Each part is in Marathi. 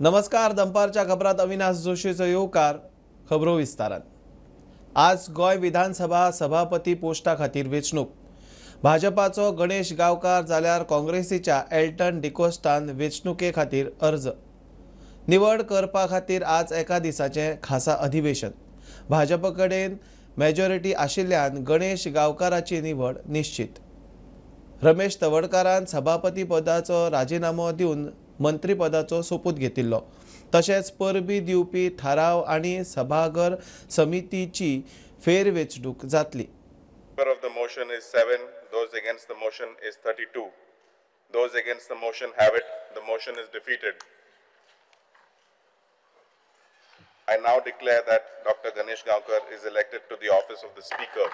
नमस्कार. दंपारच्या खबरात अविनाश जोशीचो येवकार. खबरो विस्तारात. आज गोय विधानसभा सभापती पोस्टा खातीर वेंचणूक. भाजपाचो गणेश गांवकार जाल्यार काँग्रेसीच्या एल्टन डिकोस्टान वेंचणुके खातीर अर्ज. निवड करपा खातीर आज एका दिसाचें खासा अधिवेशन. भाजप कडेन मेजॉरिटी आशिल्ल्यान गणेश गांवकाराची निवड निश्चित. रमेश तवडकारान सभापती पदाचो राजीनामो दिवन मंत्रीपदाचो सोपूत घेतिल्लो. तशेंच परबी दिवपी थाराव आनी सभाघर समितीची फेरवेंचणूक जातली. Of the motion is 7. Those against the motion is 32. Those against the motion have it. The motion is defeated. I now declare that Dr. Ganesh Gaonkar is elected to the office of the Speaker.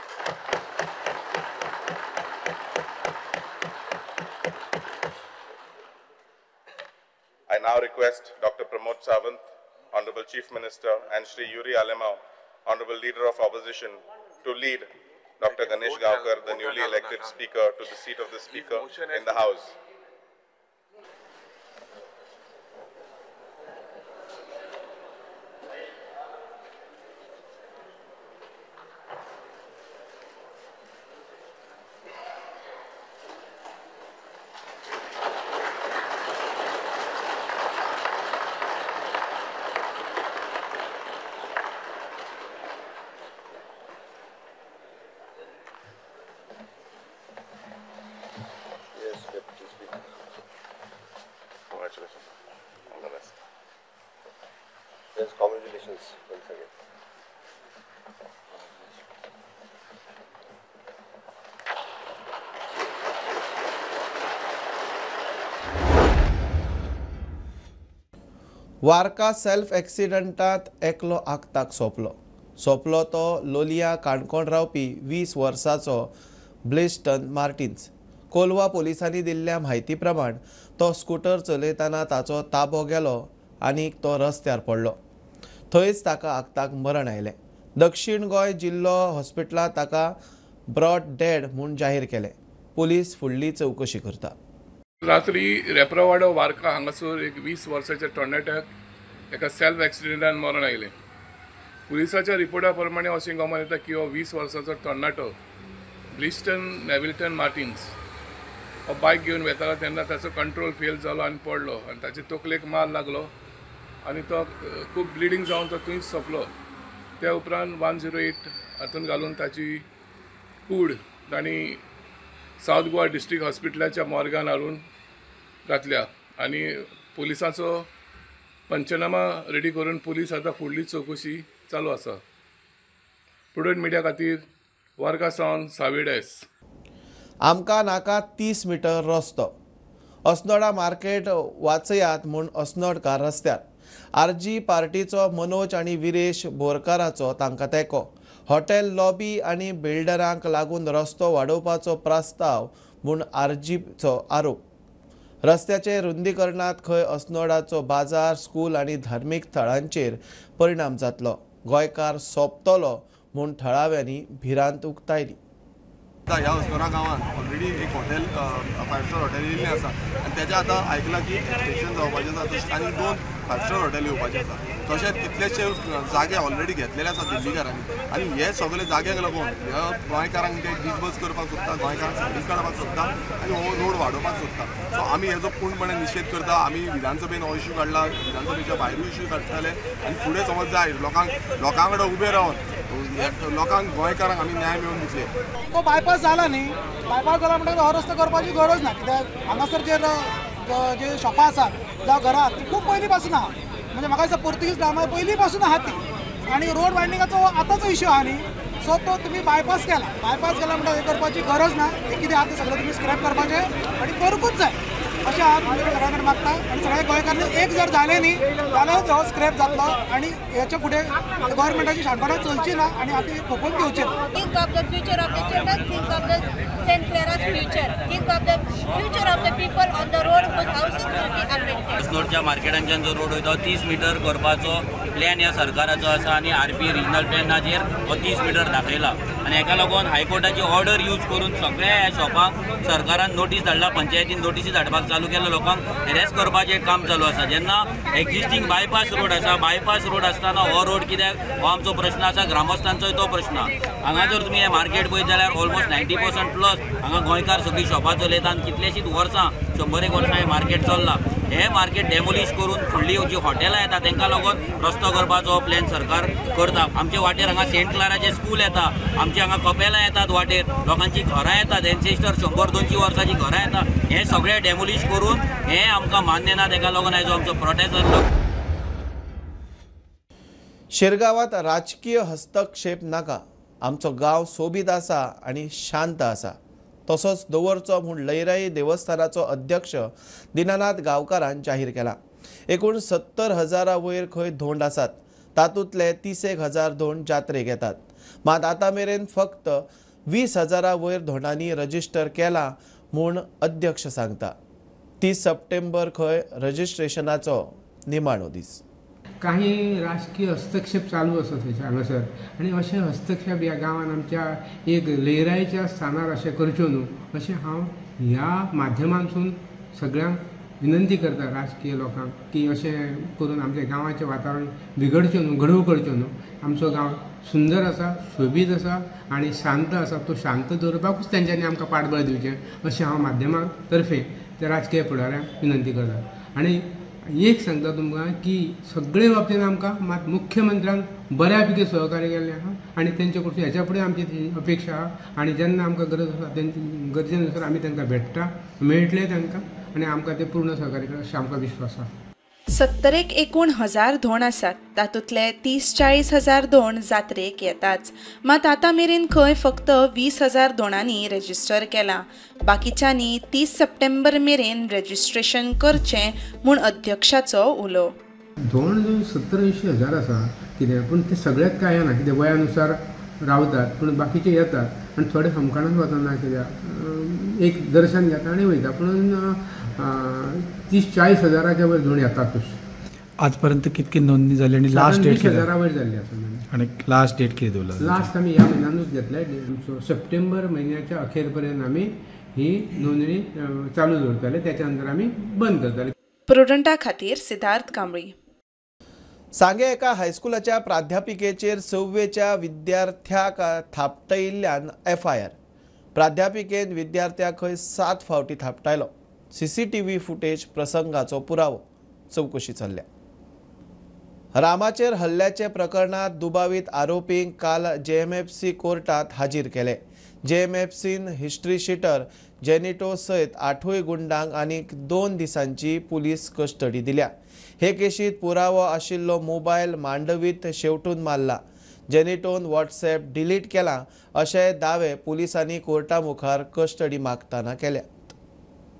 I now request Dr. Pramod Sawant, Honorable Chief Minister, and Shri Yuri Alemao, Honorable Leader of Opposition, to lead Dr. Ganesh Gaonkar, the newly elected Speaker, to the seat of the Speaker in the House. Congratulations. All the best. Yes, congratulations once again. वारका सेल्फ एक्सिडेंटात एकलो आगताक सोंपलो तो लोलया काणकोण रावपी 20 वर्सांचो ब्लेस्टन मार्टिन्स. कोलवा पोलिसांनी दिल्ल्या म्हायती प्रमाण तो स्कूटर चलयतना ताचो ताबो गेलो आनी तो रस्त्यार पडलो. थंयच ताका आगताक मरण आयलें. दक्षिण गोंय जिल्लो हॉस्पिटलांत ताका ब्रॉड डेड म्हूण जाहीर केलें. पुलीस फुडली चवकशी करता. रात्री रेप्रवाडो वारका हांगासर एक 20 वर्साच्या तरणाट्याक एका सेल्फ एक्सिडेंटान मरण आयलें. पुलिसाच्या रिपोर्टा प्रमाणे अशें गमन येता की हो 20 वर्साचो तरणाटो ब्लिस्टन नेविल्टन मार्टिन्स हो बायक घेवन वेतालो तेन्ना ताचो कंट्रोल फेल जालो आनी पडलो आनी ताचे तकलेक मार लागलो आनी तो खूब ब्लिडींग जावन तो थंयच सोंपलो. त्या उपरांत 108 हातूंत घालून ताची कूड तांणी सावथ गोवा डिस्ट्रिक्ट हॉस्पिटलाच्या मॉर्गान हाडून घातल्या आनी पुलिसांचो पंचनामा रेडी करून पुलीस आतां फुडली चवकशी चालू आसा. प्रुडंट मिडिया खातीर वारका सावन साविडेस. आमकां नाका 30 मीटर रस्तो. अस्नोडा मार्केट वाचयात म्हूण अस्नोडकार रस्त्यार. आरजी पार्टीचो मनोज आनी विरेश बोरकाराचो तांकां तेंको. हॉटेल लॉबी आनी बिल्डरांक लागून रस्तो वाडोवपाचो प्रस्ताव म्हूण आरजीचो आरोप. रस्त्याचे रुंदीकरणांत खंय अस्नोडाचो बाजार, स्कूल आनी धार्मीक थळांचेर परिणाम जातलो. गोंयकार सोंपतलो म्हूण थळाव्यांनी भिरांत उक्तायली. ह्या अस्नोडा गांवांत ऑलरेडी एक हॉटेल 5 स्टार हॉटेल येयल्लें आसा आनी तेजें आतां आयकलां की एक्सटेन्शन जावपाचें आसा तशें आनी 2 5 स्टार हॉटेल येवपाचें आसा. तशेंच कितलेशे जागे ऑलरेडी घेतलेले आसा दिल्लीकारांनी आनी हे सगळे जाग्याक लागून ह्या गोंयकारांक ते डिसबस करपाक सोदता, गोंयकारांक सर्वीस काडपाक सोदता आनी हो रोड वाडोवपाक सोदता. सो आमी हेजो पूर्णपणे निशेध करता. आमी विधानसभेन हो इश्यू काडला, विधानसभेच्या भायरूय इश्यू काडटले आनी फुडें समज जाय लोकां कडेन उबे रावन लोकांक गोंयकारांक आमी न्याय मेळोवन दितले. तो बायपास जाला न्ही, बायपास जाला म्हणटकीर हो रस्तो करपाची गरज ना. कित्याक हांगासर जे शॉपां आसात जावं घरां ती खूब पयलीं पासून आहा. म्हणजे म्हाका दिसता पोर्तुगीज टायमार पयलीं पासून आहा ती. आनी रोड वायडिंगाचो आतांचो इश्यू आहा न्ही. सो तो तुमी बायपास केला म्हणटा हे करपाची गरज ना. हे कितें आहा तें सगळें तुमी स्क्रॅप करपाचें आनी करूंकूच जाय अशें हांव तुमच्या सगळ्यां कडेन मागता. आनी सगळ्या गोंयकारांनी एक जर जालें न्ही जाल्यार हो स्क्रॅप जातलो आनी हेच्या फुडें गव्हर्मेंटाची शाणपणां चलची ना आनी आमी खोपून घेवचें ना. Think of the future of the children, think of the St. Clara's future, think of the future of the people on the road whose houses will be affected. अस्नोडच्या मार्केटांच्यान जो रोड वयता 30 मीटर करपाचो प्लॅन ह्या सरकाराचो आसा आनी आरपी रिजनल प्लॅनाचेर हो 30 मीटर दाखयला आनी हेका लागून हायकोर्टाची ऑर्डर यूज करून सगळ्या ह्या शॉपांक सरकारान नोटीस धाडला, पंचायतीन नोटीसी धाडपाक चालू केला लोकांक हॅरेस करपाचें काम चालू आसा. जेन्ना एक्झिस्टींग बायपास रोड आसा, बायपास रोड आसतना हो रोड कित्याक हो आमचो प्रश्न आसा, ग्रामस्थांचोय तो प्रश्न. हांगा जर तुमी हें मार्केट पळयत जाल्यार ऑलमोस्ट 90% प्लस हांगा गोंयकार सगळीं शॉपां चलयता आनी कितलींशींच वर्सां 100 वर्सां हें मार्केट चल्लां. हे मार्केट डेमोलिश करून फुडलीं जी हॉटेलां येता तांकां लागून रस्तो करपाचो प्लॅन सरकार करता. आमचे वाटेर हांगा सेंट क्लाराचें स्कूल येता, आमची हांगा कपेलां येतात वाटेर, लोकांची घरां येतात, एन्सेस्टर 100-200 वर्सांची घरां येता. हें सगळें डेमोलिश करून हें आमकां मान्य ना, ताका लागून आयज आमचो प्रोटेस्ट जाल्लो. शिरगांवात राजकीय हस्तक्षेप नाका, आमचो गांव सोबीत आसा आनी शांत आसा तसोच दवरचो म्हूण लयराई देवस्थानाचो अध्यक्ष दिनानाथ गांवकारान जाहीर केला. एकूण 70,000 वयर खंय धोंड आसात, तातूंतले 31,000 धोंड जात्रेक येतात. मात आतां मेरेन फक्त 20,000 वयर धोंडांनी रजिस्टर केला म्हूण अध्यक्ष सांगता. 30 सप्टेंबर खंय रजिस्ट्रेशनाचो निमाणो दीस. काही राजकीय हस्तक्षेप चालू आसा थंयसर हांगासर, आनी अशे हस्तक्षेप ह्या गांवांत आमच्या एक लयराईच्या स्थानार अशें करच्यो न्हू अशें हांव ह्या माध्यमांतसून सगळ्यांक विनंती करता, राजकीय लोकांक, की अशें करून आमच्या गांवाचें वातावरण बिगडचें न्हू, घडवू करच्यो न्हू. आमचो गांव सुंदर आसा, सोबीत आसा आनी शांत आसा. तो शांत दवरपाकूच तेंच्यांनी आमकां पाठबळ दिवचें अशें हांव माध्यमां तर्फे त्या राजकीय फुडाऱ्यांक विनंती करता. आनी एक सांगता तुमकां की सगळे बाबतींत आमकां मात मुख्यमंत्र्यान बऱ्या पैकी सहकार्य केल्लें आसा आनी तेंचे कडसून हेच्या फुडें आमची अपेक्षा आसा. आनी जेन्ना आमकां गरज आसा तेंची गरजेनुसार आमी तांकां भेटता, मेळटले तांकां आनी आमकां ते पूर्ण सहकार्य करता अशें आमकां विश्वास आसा. 70 एकूण 1000 धोंड आसात, तातूंतले 30-40,000 धोंड जात्रेक येताच. मात आतां मेरेन खंय फक्त 20,000 धोंडांनी रेजिस्टर केला. बाकीच्यांनी 30 सप्टेंबर मेरेन रेजिस्ट्रेशन करचें म्हूण अध्यक्षाचो उलो. धोंड 70-80,000 आसा कितें, पूण ते सगळेच काय ना, कितें वयानुसार रावतात, पूण बाकीचे येतात आनी थोडे हमखाणाच वचना, कित्याक एक दर्शन घेता आनी वयता. पूण 30-40,000 वयर धोंड येतातूच. आजपर्यंत कितकी नोंदणी जाली आनी लास्ट डेट 20,000 वयर जाल्ली आसा. आनी लास्ट डेट कितें दवरला? लास्ट आमी ह्या म्हयन्यानूच घेतले. सप्टेंबर म्हयन्याच्या अखेर पर्यंत आमी ही नोंदणी चालू दवरताले, त्याच्या नंतर आमी बंद करताले. प्रुडंटा खातीर सिद्धार्थ कांबळी. सांगे एका हायस्कुलाच्या प्राध्यापिकेचेर 6वेच्या विद्यार्थ्याक थापटयिल्ल्यान FIR. प्राध्यापिकेन विद्यार्थ्याक खंय 7 फावटी थापटायलो. CCTV फुटेज प्रसंगाचो पुरावो. चवकशी चल्ल्या. रामाचेर हल्ल्याचे प्रकरणात दुबावीत आरोपींक काल JMFC कोर्टात हाजीर केले. JMFCन हिस्ट्री शीटर जेनिटो सयत 8 गुंडांक आनीक 2 दिसांची पुलीस कस्टडी दिल्या. हे केशीत पुरावो आशिल्लो मोबायल मांडवीत शेवटून मारला. जेनिटोन WhatsApp डिलीट केला अशे दावे पुलिसांनी कोर्टा मुखार कस्टडी मागतना केल्या.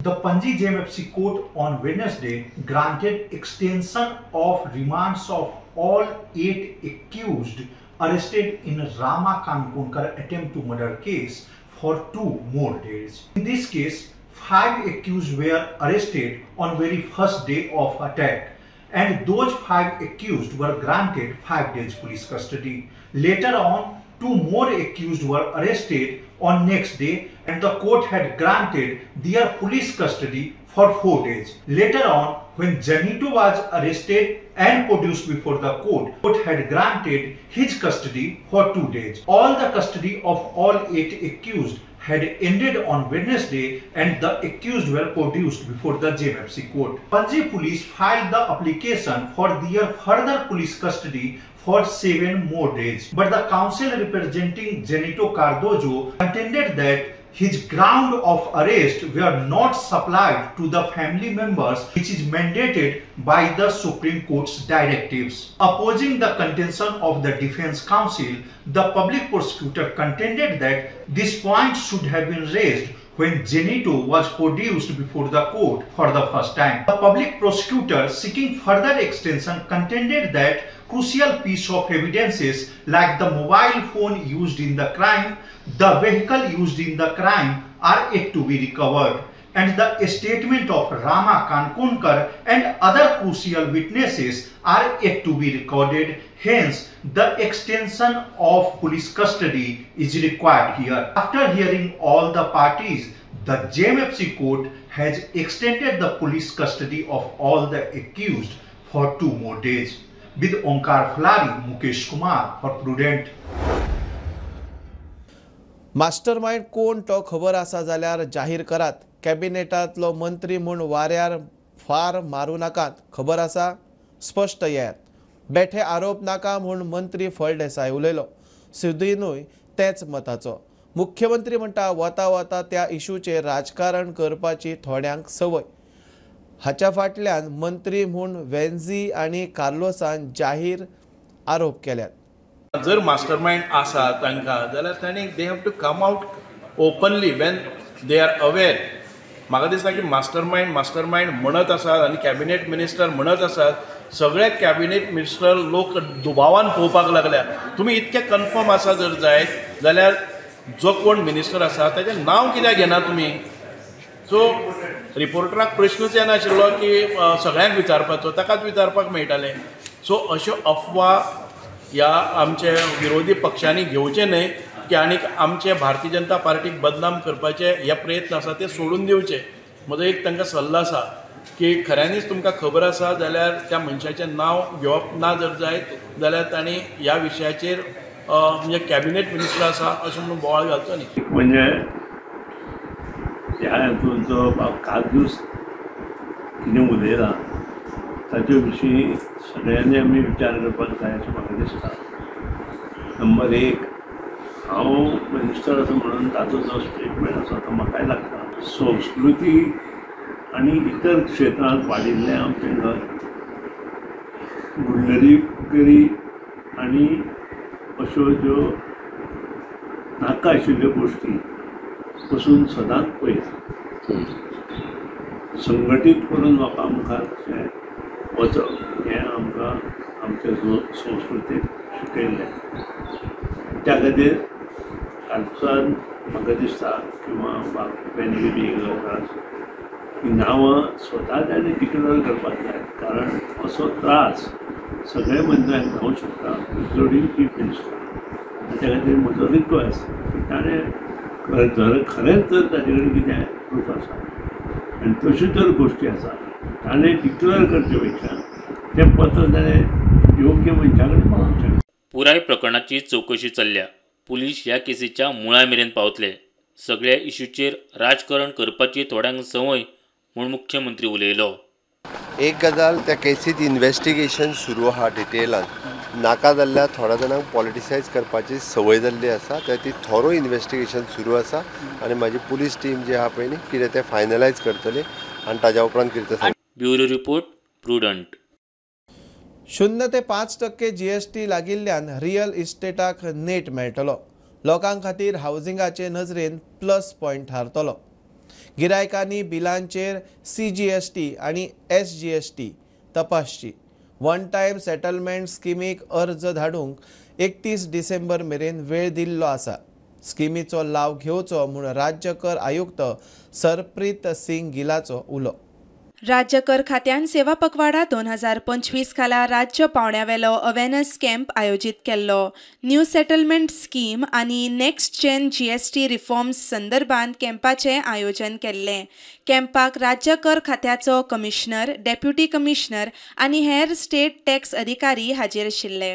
The Panji JMFC court on Wednesday granted extension of remands of all 8 accused arrested in Rama Kankonkar attempt to murder case for 2 more days. In this case, 5 accused were arrested on very first day of attack, and those 5 accused were granted 5 days police custody. Later on, 2 more accused were arrested on next day, and the court had granted their police custody for 4 days. Later on, when Janito was arrested and produced before the court had granted his custody for 2 days. All the custody of all 8 accused had ended on Wednesday, and the accused were produced before the JMFC court. Panji police filed the application for their further police custody for 7 more days, but the counsel representing Janito Cardozo contended that his ground of arrest were not supplied to the family members, which is mandated by the Supreme Court's directives. Opposing the contention of the defense counsel, the public prosecutor contended that this point should have been raised when Janito was produced before the court for the first time. The public prosecutor seeking further extension contended that crucial piece of evidences like the mobile phone used in the crime, the vehicle used in the crime are yet to be recovered, and the statement of Rama Kankonkar and other crucial witnesses are yet to be recorded. Hence, the extension of police custody is required here. After hearing all the parties, The JMFC court has extended the police custody of all the accused for 2 more days. With Omkar Flari, Mukesh Kumar for Prudent. Mastermind कोण तो खबर आसा जाल्यार जाहीर करात. कॅबिनेटांतलो मंत्री म्हूण वाऱ्यार फार मारूं नाकात. खबर आसा? स्पश्ट येयात. बेठे आरोप नाका म्हूण मंत्री फळदेसाय उलयलो. सिद्धूनूय तेच मताचो. मुख्यमंत्री म्हणटा वता वता त्या इशूचेर राजकारण करपाची थोड्यांक संवय. हाच्या फाटल्यान मंत्री म्हूण वेन्झी आनी कार्लोसान जाहीर आरोप केल्यात. जर मास्टर माइंड आसा तांकां जाल्यार तांणी they have to come out openly when they are aware. म्हाका दिसता की मास्टर माइंड म्हणत आसात आनी कॅबिनेट मिनिस्टर म्हणत आसात. सगळे कॅबिनेट मिनिस्टर लोक दुबावान पळोवपाक लागल्या. तुमी इतके कन्फर्म आसा जर जायत जाल्यार जो कोण मिनिस्टर आसा ताचें नांव कित्याक घेना तुमी? सो रिपोर्टराक प्रश्नच येनाशिल्लो की सगळ्यांक विचारपाचो, ताकाच विचारपाक मेळटालें. सो अश्यो अफवा ह्या आमचे विरोधी पक्षांनी घेवचे न्हय की आनीक आमचे भारतीय जनता पार्टीक बदनाम करपाचे हे प्रयत्न आसा ते सोडून दिवचे. म्हजो एक तांकां सल्लो आसा की खऱ्यांनीच तुमकां खबर आसा जाल्यार त्या मनशाचें नांव घेवप ना जर जायत जाल्यार तांणी ह्या विशयाचेर म्हणजे कॅबिनेट मिनिस्टर आसा अशें म्हणून बोवाळ घालचो न्ही. म्हणजे ह्या हातूंत जो काजूस कितें उलयला ताचे विशीं सगळ्यांनी आमी विचार करपाक जाय अशें म्हाका दिसता. नंबर 1, हांव मिनिस्टर आसा म्हणून ताचो जो स्टेटमेंट आसा तो म्हाकाय लागता. संस्कृती आनी इतर क्षेत्रांत वाडिल्लें आमचें घर गुंडगिरी आनी अश्यो ज्यो नाका आशिल्ल्यो गोश्टी पसून सदांच पयस संघटीत करून लोकां मुखार कशें वचप हें आमकां आमच्या संस्कृतीक शिकयल्लें. त्या खातीर कालसान म्हाका दिसता किंवा वेन्झी बी ही नांवां स्वता ताणें डिक्लेअर करपाक जाय. कारण असो त्रास सगळे मनशांक जावंक शकता, इन्क्लुडींग चीफ मिनिस्टर. त्या खातीर म्हजो रिक्वेस्ट की ताणें खरेंच जर ताजे कडेन कितें प्रूफ आसा आनी तश्यो जर गोश्टी आसा ताणें डिक्लेअर करचे पेक्षा तें पत्र ताणें योग्य मनशा कडेन पावोवचें. पुराय प्रकरणाची चवकशी चल्ल्या. पुलीस ह्या केसीच्या मुळा मेरेन पावतले. सगळ्या इशूचेर राजकारण करपाची थोड्यांक संवय म्हूण मुख्यमंत्री उलयलो. एक गजाल त्या केसीत इन्व्हेस्टिगेशन सुरू आहा डिटेलान. नाका जाल्ल्या थोड्या जाणांक पॉलिटिसायज करपाची संवय जाल्ली आसा. त्या ती थोरो इन्व्हेस्टिगेशन सुरू आसा आनी म्हाजी पुलीस टीम जी आहा पळय न्ही कितें तें फायनलायज करतली आनी ताज्या उपरांत कितें तें. Bureau report prudent. 0 ते 5% GST लागिल्ल्यान रियल इस्टेटाक नेट मेळटलो. लोकां खातीर हावजिंगाचे नजरेन प्लस पॉयंट थारतलो. गिरायकांनी बिलांचेर CGST आनी SGST तपासची. वन टायम सेटलमेंट स्किमीक अर्ज धाडूंक 31 डिसेंबर मेरेन वेळ दिल्लो आसा. स्किमीचो लाव घेवचो म्हूण राज्य कर आयुक्त सरप्रीत सिंग गिलाचो उलो. राज्य कर खात्यान सेवा पखवाडा 2025 खाला राज्य पावण्यावेलो अवेरनेस कॅम्प आयोजीत केल्लो. न्यू सेटलमेंट स्कीम आनी नेक्स्ट जेन GST रिफॉर्म्स संदर्भात कॅम्पाचें आयोजन केल्लें. कॅम्पाक राज्य कर खात्याचो कमिशनर, डेप्युटी कमिशनर आनी हेर स्टेट टॅक्स अधिकारी हाजीर आशिल्ले.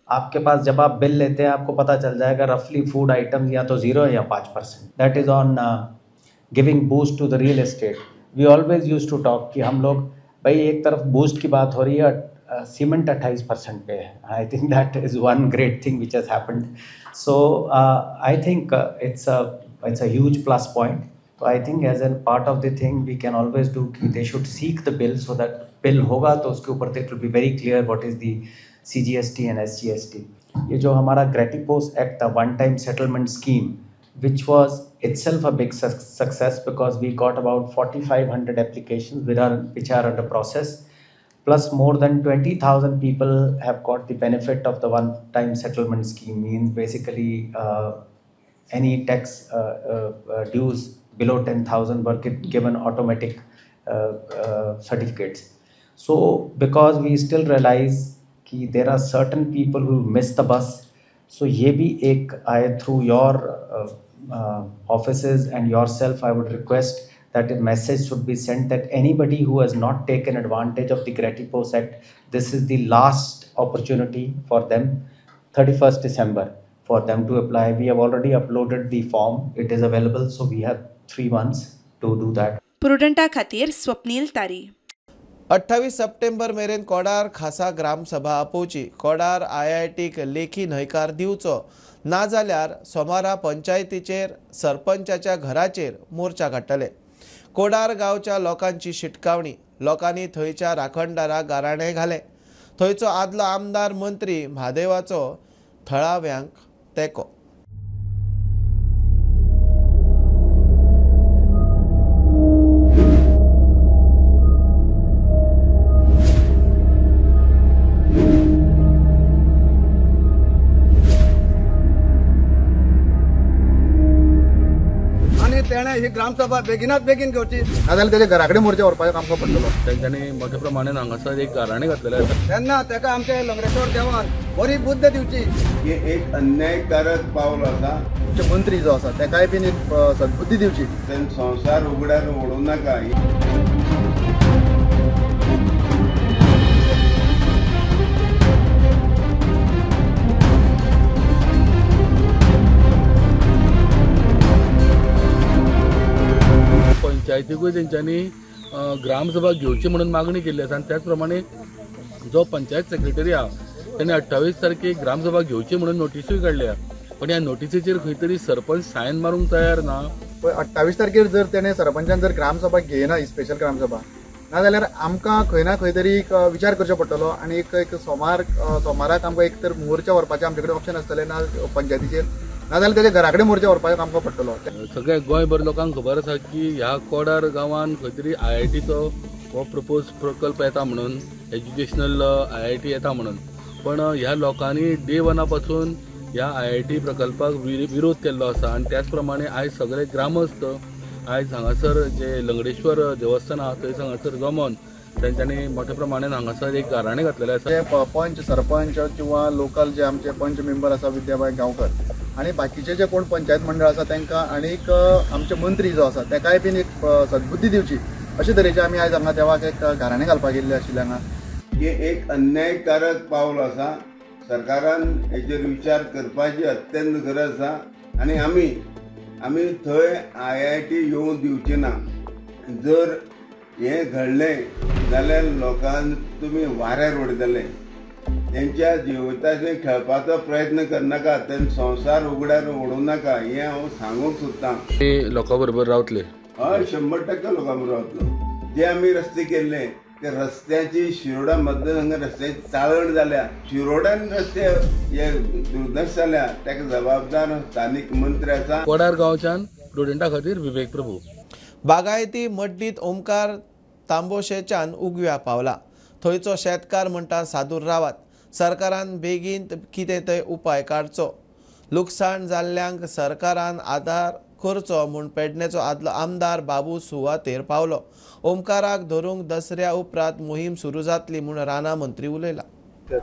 आपके पास जब आप बिल लेते हैं आपको पता चल जाएगा रफली फूड आइटम्स या तो 0 या 5%. That is on giving boost to the real estate. We always use to talk कि हम लोग भाई एक तरफ बूस्ट की बात हो रही है, सीमेंट 28% पे है. I think that is one great thing which has happened. So I think it's a huge plus point. तो I think as an part of the thing we can always do कि they should seek the bill so that bill होगा तो उसके ऊपर it will be very clear what is the CGST and SGST. ये जो हमारा ग्रेटिपोस एक्ट था, one time settlement scheme, which was itself a big success because we got about 4,500 applications which are under process, plus more than 20,000 people have got the benefit of the one time settlement scheme. Means basically any tax dues below 10,000 were given automatic certificates. So because we still realize कि there are certain people who miss the bus, so ये भी एक आए through your offices and yourself, I would request that a message should be sent that anybody who has not taken advantage of the Gratipo set, this is the last opportunity for them, 31st December, for them to apply. We have already uploaded the form. It is available, so we have 3 months to do that. प्रुडंटा खातीर स्वप्नील तारी. 28 सप्टेंबर मेरेन कोडार खासा ग्रामसभा आपोवची. कोडार IITक लेखी न्हयकार दिवचो ना जाल्यार सोमारा पंचायतीचेर सरपंचाच्या घराचेर मोर्चा काडटले. कोडार गांवच्या लोकांची शिटकावणी. लोकांनी थंयच्या राखणदाराक गाराणें घालें. थंयचो आदलो आमदार मंत्री म्हादेवाचो थळाव्यांक तेंको. तेणे ही ग्रामसभा बेगिनात बेगीन घेवची नाजाल्यार तेजे घरा कडेन मोर्चा व्हरपाचो काम पडटलो. तेंच्यांनी मोठ्या प्रमाणान हांगासर एक गाराणें घातलेलें आसा. तेन्ना तेका आमचे लंगरेश्वर देवान बरी बुद्ध दिवची. हे एक अन्यायकारक पावल आसा. मंत्री जो आसा तेकाय बीन एक सद्बुद्धी दिवची. संसार उगड्यार ओडूं नाका. पंचायतीकूय तेंच्यांनी ग्रामसभा घेवची म्हणून मागणी केल्ली आसा आनी त्याच प्रमाणे जो पंचायत सेक्रेटरी आहा ताणें 28 तारखेक ग्रामसभा घेवची म्हणून नोटीसूय काडल्या. पण ह्या नोटीसीचेर खंय तरी सरपंच सायन मारूंक तयार ना. 28 तारखेर जर तेणें सरपंचान जर ग्रामसभा घेयना ही स्पेशल ग्रामसभा नाजाल्यार आमकां खंय ना खंय तरी विचार करचो पडटलो आनी एक सोमाराक आमकां एक तर मोर्चा व्हरपाचें आमचे कडेन ऑप्शन आसतलें ना पंचायतीचेर नाजाल्यार तेजे घरा कडेन मोर्चा व्हरपाचो आमकां पडटलो. सगळ्या गोंयभर लोकांक खबर आसा की ह्या कोडार गांवांत खंय तरी IITचो हो प्रपोज प्रकल्प येता म्हणून, एज्युकेशनल IIT येता म्हणून. पण ह्या लोकांनी डे 1 पासून ह्या IIT प्रकल्पाक विरोध केल्लो आसा आनी त्याच प्रमाणे आयज सगळे ग्रामस्थ आयज हांगासर जे लंगडेश्वर देवस्थान आहा थंय हांगासर जमोन तेंच्यांनी मोठ्या प्रमाणान हांगासर एक गाराणें घातलेलें आसा. पंच सरपंच किंवा लोकल जे आमचे पंच मेंबर आसा विद्याबाई गांवकर आणि बाकीचे जे कोण पंचायत मंडळ आसा तांकां आनीक आमचे मंत्री जो आसा तेकाय बीन एक सद्बुद्धी दिवची अशे तरेचे आमी आयज हांगा देवाक एक गाराणें घालपाक गेल्ले आशिल्ले हांगा. हे एक अन्यायकारक पावल आसा. सरकारान हेचेर विचार करपाची अत्यंत गरज आसा आनी आमी थंय IIT येवं दिवचे ना. जर हें घडलें जाल्यार लोकांक तुमी वाऱ्यार उडयतले. तेंच्या जिविताचें खेळपाचो प्रयत्न करनाका. तें संसार उगड्यार ओडूं नाका हें हांव सांगूंक सोदतां. लोकां बरोबर रावतले. हय 100% लोकां बरोबर रावतलो. जे आमी रस्ते केल्ले ते रस्त्याची शिरोडा मतदारसंघ रस्त्याची चाळण जाल्या. शिरोड्यान रस्ते हे दुर्दश जाल्या ताका जबाबदार स्थानीक मंत्री आसा. कोडार गांवच्यान प्रुडंटा खातीर विवेक प्रभू. बागायती मड्डीत ओमकार तांबोशेच्यान उगव्या पावला. थंयचो शेतकार म्हणटा सादूर रावात. सरकारान बेगीन कितें तरी उपाय काडचो. लुकसाण जाल्ल्यांक सरकारान आदार करचो म्हूण पेडणेचो आदलो आमदार बाबू सुवातेर पावलो. ओमकाराक धरूंक दसऱ्या उपरांत मोहीम सुरू जातली म्हूण राना मंत्री उलयला.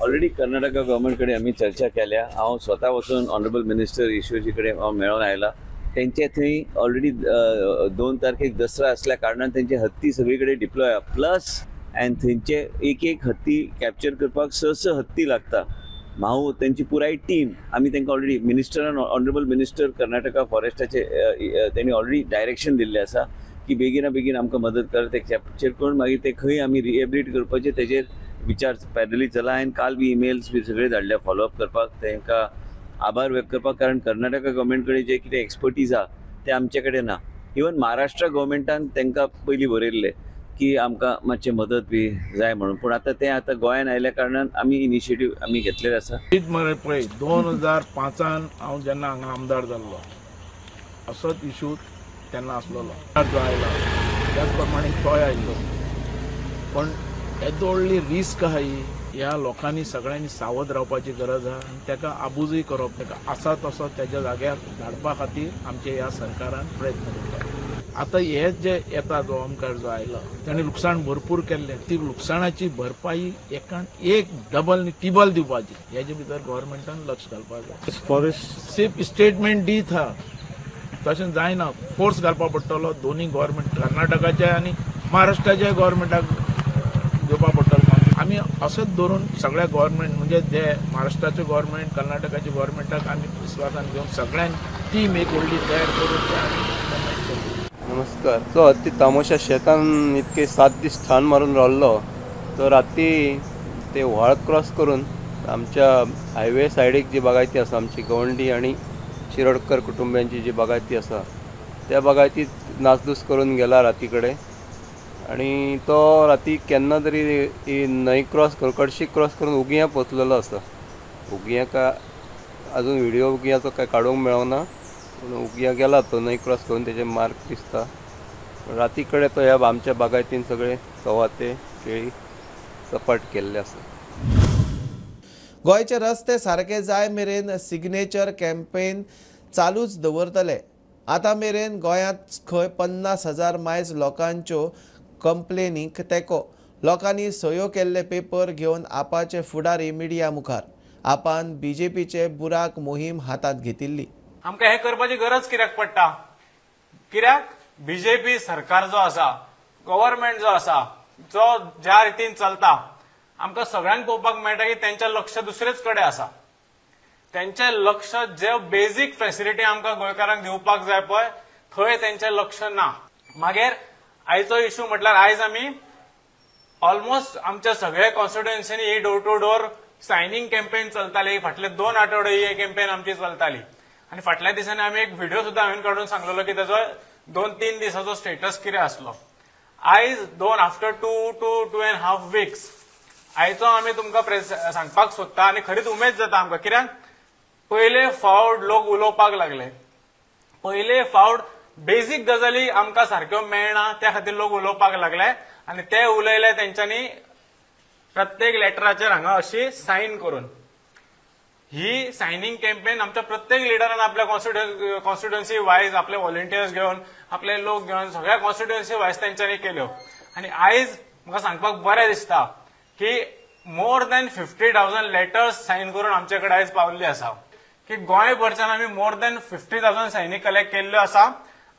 ऑलरेडी कर्नाटका गव्हर्मेंट कडेन आमी चर्चा केल्या. हांव स्वता वचून ऑनरेबल मिनिस्टर ईश्वरजी कडेन हांव मेळून आयला. तेंचे थंय ऑलरेडी 2 तारखेक दसरा आसल्या कारणान तेंचे हत्ती सगळे कडेन डिप्लॉय प्लस आनी थंयचे एक हत्ती कॅप्चर करपाक 6 हत्ती लागता. हांव तेंची पुराय टीम आमी तांकां ऑलरेडी मिनिस्टरान ऑनरेबल मिनिस्टर कर्नाटका फॉरेस्टाचे तेणी ऑलरेडी डायरेक्शन दिल्लें आसा की बेगिना बेगीन आमकां मदत कर ते कॅप्चर करून मागीर ते खंय आमी रिहेबिलिट करपाचे तेजेर विचार पॅरली चला. हांवें काल बी इमेल्स बी सगळे धाडल्या फॉलोअप करपाक तांकां आभार व्यक्त करपाक. कारण कर्नाटका गव्हर्मेंट कडेन जे कितें एक्सपर्टीज आहा ते आमचे कडेन ना. इवन महाराष्ट्र गव्हर्मेंटान तांकां पयलीं बरयल्लें की आमकां मातशें मदत बी जाय म्हणून. पूण आतां गोंयान आयल्या कारणान आमी इनिशिएटीव आमी घेतलेले आसा. मरे पळय 2005 हांव जेन्ना हांगा आमदार जाल्लो असोच इशू तेन्ना आसलेलो. जो आयला त्याच प्रमाणे तोय आयिल्लो. पण येदो व्हडली रिस्क आहा ही. ह्या लोकांनी सगळ्यांनी सावध रावपाची गरज आहा आनी ताका आबूजय करप. ताका आसा तसो तेज्या जाग्यार धाडपा खातीर आमच्या ह्या सरकारान प्रयत्न करता. आतां हे जे येता जो ओमकार जो आयला ताणें लुकसाण भरपूर केल्लें. ती लुकसाणाची भरपाई एकान एक डबल नी टिबल दिवपाची. हेजे भितर गव्हर्मेंटान लक्ष घालपाक जाय. फॉरेस्ट सेफ स्टेटमेंट दीत हा तशें जायना, फोर्स घालपाक पडटलो दोनूय गव्हर्मेंट कर्नाटकाचे आनी महाराष्ट्राच्या गव्हर्मेंटाक घेवपाक पडटलो. आमी असोच धरून सगळ्या गव्हर्मेंट म्हणजे जे महाराष्ट्राचे गव्हर्मेंट कर्नाटकाच्या गव्हर्मेंटाक आमी विश्वासान घेवन सगळ्यांक टीम एक व्हडली तयार करून ते आमी. नमस्कार. तो हत्ती तामोशा शेतान इतके 7 दीस ठाण मारून रावल्लो, तो राती ते व्हाळ क्रॉस करून आमच्या हायवे सायडीक जी बागायती आसा आमची गवंडी आनी शिरोडकर कुटुंबियांची जी बागायती आसा त्या बागायतीत नासधूस करून गेला राती कडेन. आणि तो राती केन्ना तरी ही न्हंय क्रॉस करून कडशी क्रॉस करून उगिया पोचलेलो आसा. उगिया काय अजून व्हिडिओ उगियाचो काय काडूंक मेळना, पूण उगिया गेला तो न्हंय क्रॉस करून तेजे मार्क दिसता. राती कडेन तो ह्या आमच्या बागायतीन सगळे कवाते केळी सपाट केल्ले आसा. गोंयचे रस्ते सारके जाय मेरेन सिग्नेचर कॅम्पेन चालूच दवरतले. आतां मेरेन गोंयांत खंय 50,000 मायज लोकांच्यो कंप्लेनीक तेंको. लोकांनी सयो केल्ले पेपर घेवन आपाचे फुडारी मिडिया मुखार. आपान बीजेपीचे बुराक मोहीम हातांत घेतिल्ली. आमकां हे करपाची गरज कित्याक पडटा? कित्याक बीजेपी सरकार जो आसा, गव्हर्नमेंट जो आसा, जो ज्या रितीन चलता, आमकां सगळ्यांक पळोवपाक मेळटा की तेंचें लक्ष दुसरेच कडेन आसा. तेंचें लक्ष जे बेजीक फॅसिलिटी आमकां गोंयकारांक दिवपाक जाय पळय थंय तेंचें लक्ष ना. मागीर आयचो इश्यू म्हटल्यार आयज आमी ऑलमोस्ट आमच्या सगळ्या कॉन्स्टिट्युएन्सीनी ही door to door signing campaign चलताली. फाटले 2 आठवडे ही कॅम्पेन आमची चलताली. आनी फाटल्या दिसांनी आमी एक व्हिडिओ सुद्दां हांवें काडून सांगलेलो की ताचो 2-3 दिसाचो स्टेटस कितें आसलो. आयज आफ्टर 2 to 2.5 weeks आयचो आमी तुमकां सांगपाक सोदता आनी खरीच उमेद जाता आमकां. कित्याक पयले फावट लोक उलोवपाक लागले. पयले फावट बेजीक गजाली आमकां सारक्यो मेळना त्या खातीर लोक उलोवपाक लागले आनी ते उलयले तेंच्यांनी प्रत्येक लेटराचेर हांगा अशी सायन करून. ही सायनिंग कॅम्पेन आमच्या प्रत्येक लिडरान आपल्या कॉन्स्टिट्युएन्सी वायज आपले व्हॉलंटियर्स घेवन आपले लोक घेवन सगळ्या कॉन्स्टिट्युएन्सी वायज तेंच्यांनी केल्यो. आनी आयज म्हाका सांगपाक बरें दिसता की मोर दॅन 50,000 लेटर्स सायन करून आमचे कडेन आयज पावल्ली आसा. की गोंयभरच्यान आमी मोर दॅन 50,000 सायनी कलेक्ट केल्ल्यो आसा.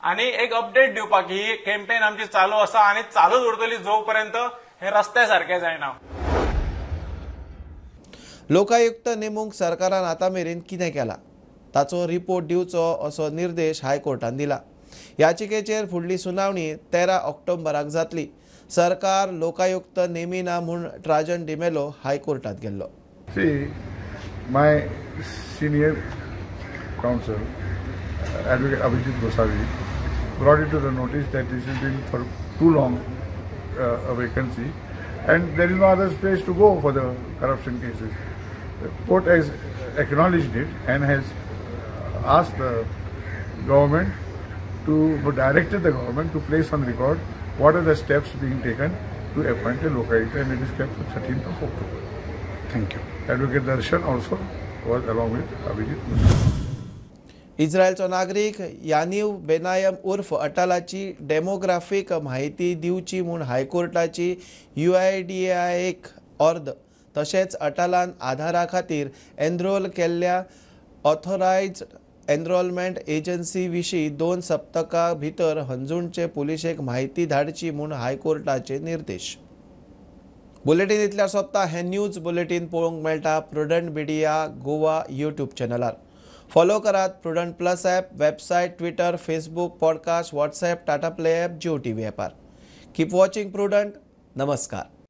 आनी एक अपडेट दिवपाक ही कॅम्पेन आमची चालू आसा आनी चालूच उरतली जो पर्यंत हे रस्ते सारके जायना. लोकायुक्त नेमूंक सरकारान आतां मेरेन कितें केलां ताचो रिपोर्ट दिवचो असो निर्देश हायकोर्टान दिला. याचिकेचेर फुडली सुनावणी 13 ऑक्टोबराक जातली. सरकार लोकायुक्त नेमिना म्हूण ट्राजन डिमेलो हायकोर्टात गेल्लो. My senior counsel, Advocate Abhijit Gosavi, brought it to the notice that this has been for too long a vacancy and there is no other place to go for the corruption cases. The court has acknowledged it and has asked the government to, directed the government to place on record what are the steps being taken to appoint a Lokayukta, and it is kept for 13th of October. Thank you. Advocate Darshan also was along with Abhijit. इस्रायलचो नागरीक यानीव बेनायम उर्फ अटालाची डेमोग्राफीक म्हायती दिवची म्हूण हायकोर्टाची UIDAIक अर्द. तशेंच अटालान आधारा खातीर एनरोल केल्ल्या ऑथोरायज्ड एनरोलमेंट एजन्सी विशीं 2 सप्तकां भितर हंजुणचे पुलिशेक म्हायती धाडची म्हूण हायकोर्टाचे निर्देश. बुलेटीन इतल्यार सोंपता. हे न्यूज बुलेटीन पळोवंक मेळटा प्रुडंट मिडिया गोवा यूट्यूब चॅनलार. फॉलो करात Prudent plus app, website, Twitter, Facebook, podcast, WhatsApp, Tata Play app, Jio TV ॲपार. Keep watching Prudent. नमस्कार.